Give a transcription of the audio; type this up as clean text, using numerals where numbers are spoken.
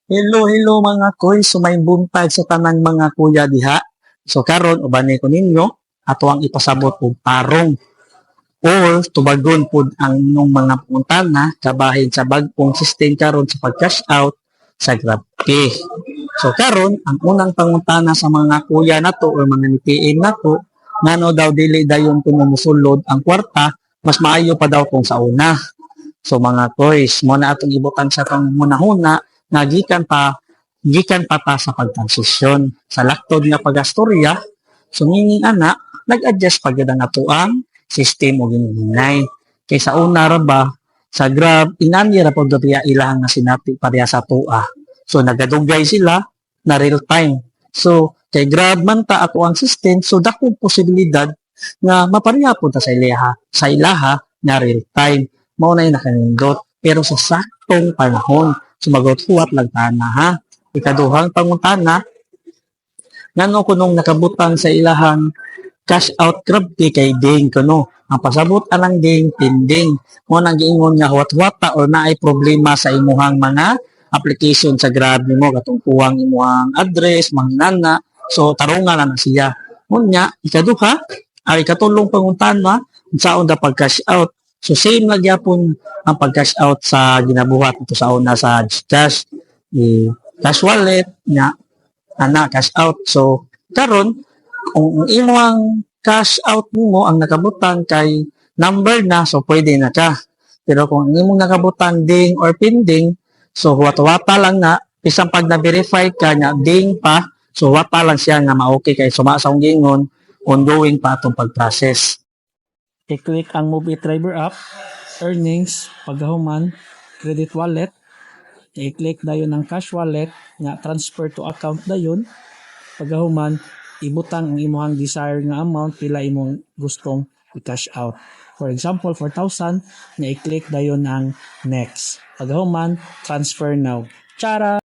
Hello mga koy, sumay buntag sa tanang mga kuya diha. So karon ubani ko ninyo ato ang ipasabot og tarong or tubagon pud ang inyong mga pungutana kabahin sa bag-ong system karon sa pag-cash out sa GrabPay. So karon ang unang pangutana sa mga kuya nato or mga ni-PM nato ngano daw dili dayon kuno mosulod ang kwarta, mas maayo pa daw kung sa una. So mga koys, mo na atong ibutan sa tong hunahuna nga gikan pa ta sa pagtransisyon. Sa laktod nga pagastorya, sumingin ana, nag-adjust pag ang atuang system o gininay. Kay sa una ra ba, sa Grab, inani ra pag ilang na sinati pareha sa tua. So nagadugay sila na real time. So kay Grab man ta ato ang system, so dakong posibilidad nga mapareha po ta sa ilaha na real time mao na nakanindot pero sa saktong panahon sumagot huwat lang tana ha ikaduhang pangutana ngano kunong nakabutang sa ilahang cash out grabti kay ding kuno ang pasabot anang ding pending mo nang giingon nga huwat-huwata or naay problema sa imuhang mga application sa Grab nimo katong kuwang imuhang address mangnana so tarungan na siya unya ikaduha ay katulong pangutana unsaon da pag cash out. So same na gyapon ang pag-cash out sa ginabuhat ito sa una sa Gcash, cash wallet, cash out. So karon kung imo ang cash out mo ang nakabutang kay number na so pwede na ka. Pero kung imo nakabutang ding or pending, so wata-wata lang na isang pag na-verify ka nya ding pa, so wata lang siya nga ma-okay kay suma sa gingon ongoing pa atong pag-process. I-click ang Move It Driver app, earnings, paggahuman, credit wallet, i-click dayon ang cash wallet, nga transfer to account dayon, paggahuman, ibutang ang imong desired nga amount pila imong gustong i-cash out. For example, 4,000, nga i-click dayon ang next. Paggahuman, transfer now. Chara!